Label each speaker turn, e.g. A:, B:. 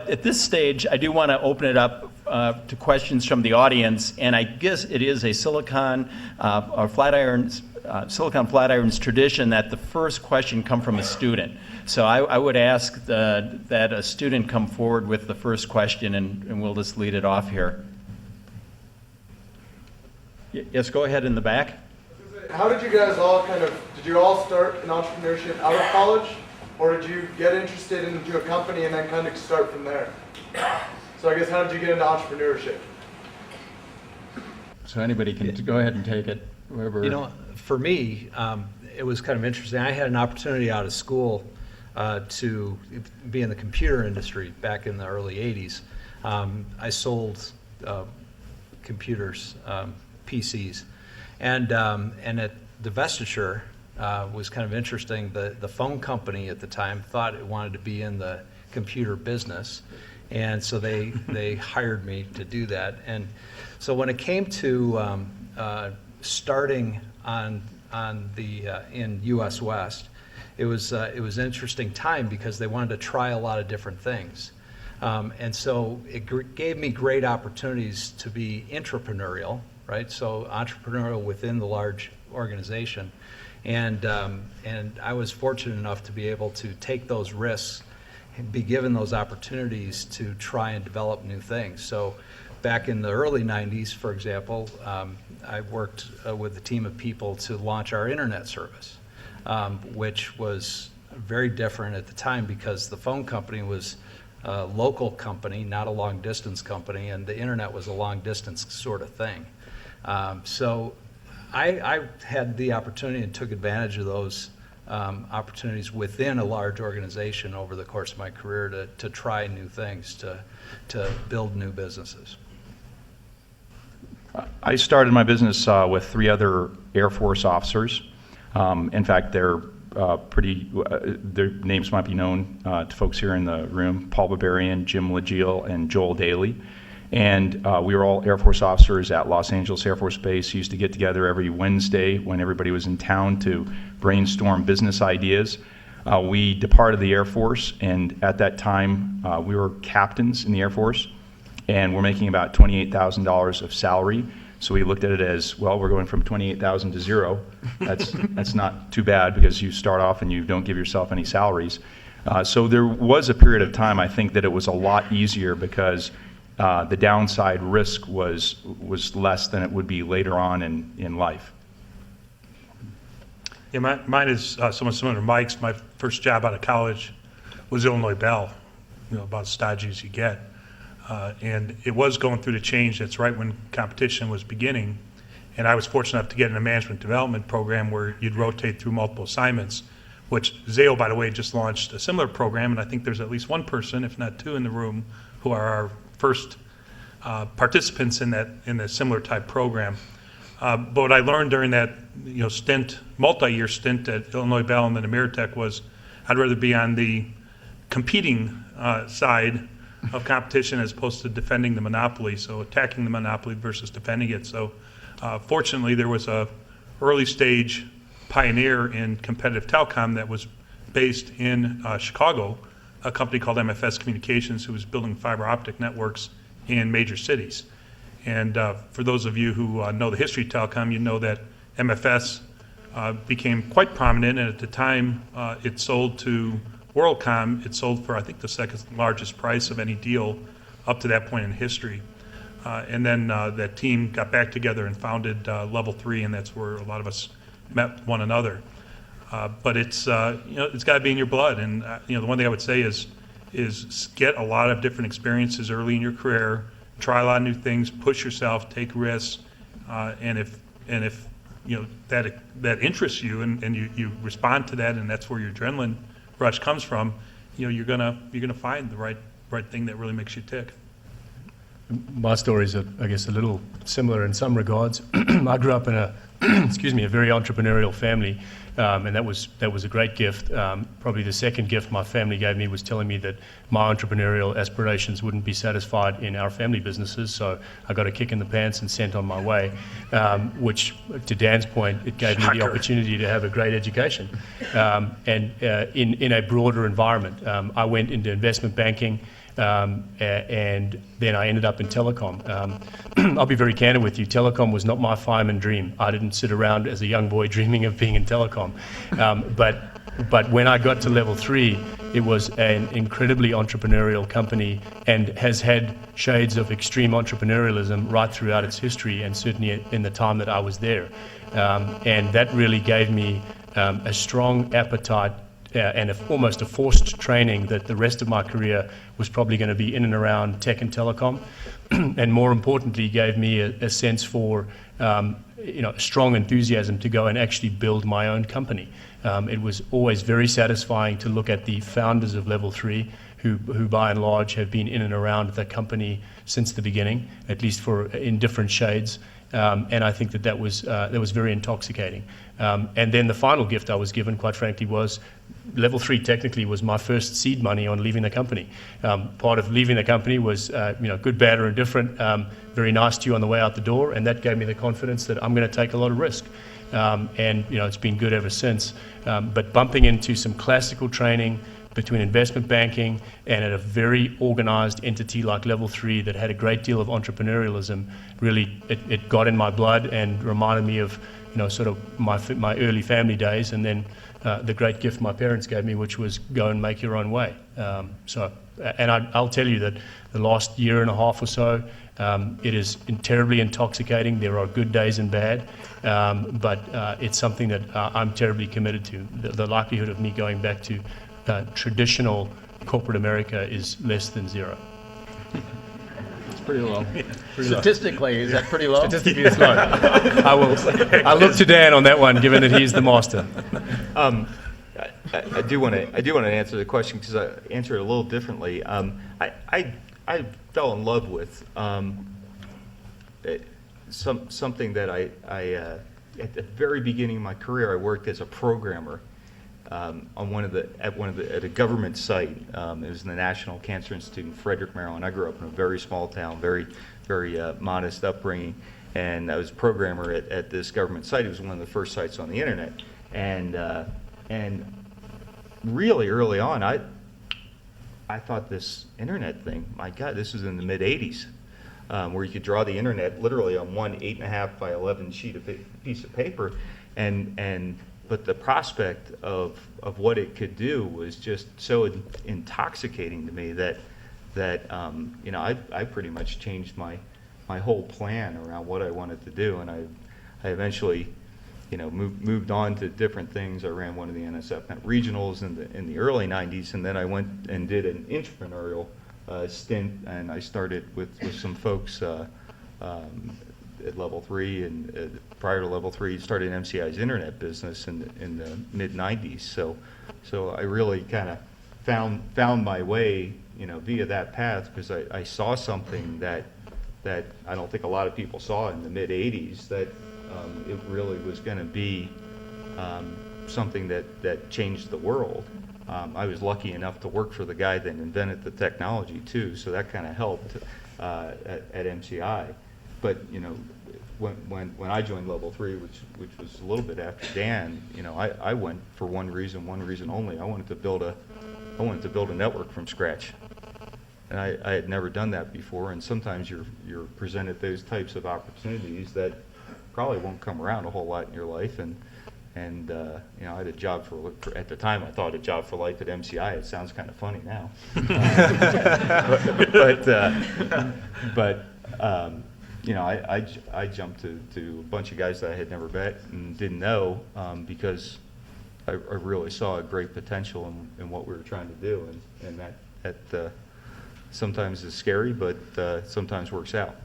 A: At this stage, I do want to open it up to questions from the audience, and I guess it is a Silicon Flatirons tradition that the first question come from a student. So I would ask that a student come forward with the first question, and we'll just lead it off here. Yes, go ahead in the back.
B: How did you guys all did you all start in entrepreneurship out of college, or did you get interested into a company and then kind of start from there? So I guess how did you get into entrepreneurship?
A: So anybody can go ahead and take it, whoever.
C: You know, for me, it was kind of interesting. I had an opportunity out of school to be in the computer industry back in the early 80s. I sold computers, PCs, and at divestiture was kind of interesting. The phone company at the time thought it wanted to be in the computer business, and so they hired me to do that. And so when it came to starting on the in US West, it was an interesting time because they wanted to try a lot of different things. And so it gave me great opportunities to be entrepreneurial, right? So entrepreneurial within the large organization. And I was fortunate enough to be able to take those risks and be given those opportunities to try and develop new things. So back in the early 90s, for example, I worked with a team of people to launch our internet service, which was very different at the time because the phone company was a local company, not a long distance company, and the internet was a long distance sort of thing. So I had the opportunity and took advantage of those opportunities within a large organization over the course of my career to try new things, to build new businesses.
D: I started my business with 3 other Air Force officers. In fact, their names might be known to folks here in the room: Paul Barbarian, Jim Legiel, and Joel Daly. And we were all Air Force officers at Los Angeles Air Force Base. Used to get together every Wednesday when everybody was in town to brainstorm business ideas. We departed the Air Force, and at that time we were captains in the Air Force, and we're making about $28,000 of salary. So we looked at it as, well, we're going from 28,000 to 0. That's not too bad because you start off and you don't give yourself any salaries. So there was a period of time, I think, that it was a lot easier because the downside risk was less than it would be later on in life.
E: Yeah, mine is somewhat similar to Mike's. My first job out of college was Illinois Bell, about as stodgy as you get. And it was going through the change. That's right when competition was beginning. And I was fortunate enough to get in a management development program where you'd rotate through multiple assignments, which Zayo, by the way, just launched a similar program. And I think there's at least one person, if not 2 in the room, who are our first participants in a similar type program. But what I learned during that multi-year stint at Illinois Bell and then Ameritech was I'd rather be on the competing side of competition as opposed to defending the monopoly, so attacking the monopoly versus defending it. So fortunately there was a early stage pioneer in competitive telecom that was based in Chicago, a company called MFS Communications, who was building fiber optic networks in major cities. And for those of you who know the history of telecom, you know that MFS became quite prominent, and at the time it sold to WorldCom. It sold for, I think, the second largest price of any deal up to that point in history. And then that team got back together and founded Level 3, and that's where a lot of us met one another. But it's it's got to be in your blood. And the one thing I would say is get a lot of different experiences early in your career, try a lot of new things, push yourself, take risks, and if that interests you and you respond to that, and that's where your adrenaline rush comes from, you're gonna find the right thing that really makes you tick.
F: My story is, I guess, a little similar in some regards. I grew up in a very entrepreneurial family, and that was a great gift. Probably the second gift my family gave me was telling me that my entrepreneurial aspirations wouldn't be satisfied in our family businesses, so I got a kick in the pants and sent on my way, which, to Dan's point, it gave me the opportunity to have a great education, and in a broader environment. I went into investment banking. and then I ended up in Telecom. I'll be very candid with you, Telecom was not my fireman dream. I didn't sit around as a young boy dreaming of being in Telecom. But when I got to level 3, it was an incredibly entrepreneurial company and has had shades of extreme entrepreneurialism right throughout its history, and certainly in the time that I was there. And that really gave me a strong appetite and almost a forced training that the rest of my career was probably going to be in and around tech and telecom. And more importantly, gave me a sense for a strong enthusiasm to go and actually build my own company. It was always very satisfying to look at the founders of Level 3, who by and large have been in and around the company since the beginning, at least in different shades. And I think that was very intoxicating. And then the final gift I was given, quite frankly, was Level 3 technically was my first seed money on leaving the company. Part of leaving the company was, good, bad, or indifferent, very nice to you on the way out the door, and that gave me the confidence that I'm going to take a lot of risk. And it's been good ever since. But bumping into some classical training between investment banking and at a very organized entity like Level 3 that had a great deal of entrepreneurialism, really it got in my blood and reminded me of sort of my early family days, and then the great gift my parents gave me, which was go and make your own way. I'll tell you that the last year and a half or so, it is terribly intoxicating. There are good days and bad, but it's something that I'm terribly committed to. The likelihood of me going back to traditional corporate America is less than zero.
A: It's pretty low. Statistically, is that pretty low?
F: Statistically, it's low. I look to Dan on that one, given that he's the master.
G: I do want to answer the question because I answer it a little differently. I fell in love with something that I at the very beginning of my career I worked as a programmer at a government site. It was in the National Cancer Institute in Frederick, Maryland. I grew up in a very small town, very modest upbringing, and I was a programmer at this government site. It was one of the first sites on the internet, and really early on, I thought this internet thing, my God, this was in the mid '80s, where you could draw the internet literally on one 8.5 by 11 piece of paper, but the prospect of what it could do was just so intoxicating to me that I pretty much changed my whole plan around what I wanted to do, and I eventually moved on to different things. I ran one of the NSF regionals in the early '90s, and then I went and did an entrepreneurial stint, and I started with some folks at Level 3, and prior to Level 3, started MCI's internet business in the mid '90s. So I really kind of found my way, via that path, because I saw something that I don't think a lot of people saw in the mid '80s, that it really was going to be something that changed the world. I was lucky enough to work for the guy that invented the technology too, so that kind of helped at MCI. But when I joined Level 3, which was a little bit after Dan, I went for one reason only. I wanted to build a network from scratch, and I had never done that before. And sometimes you're presented those types of opportunities that probably won't come around a whole lot in your life. And I had a job at the time I thought a job for life at MCI. It sounds kind of funny now, I jumped to a bunch of guys that I had never met and didn't know, because I really saw a great potential in what we were trying to do, and that sometimes is scary, but sometimes works out.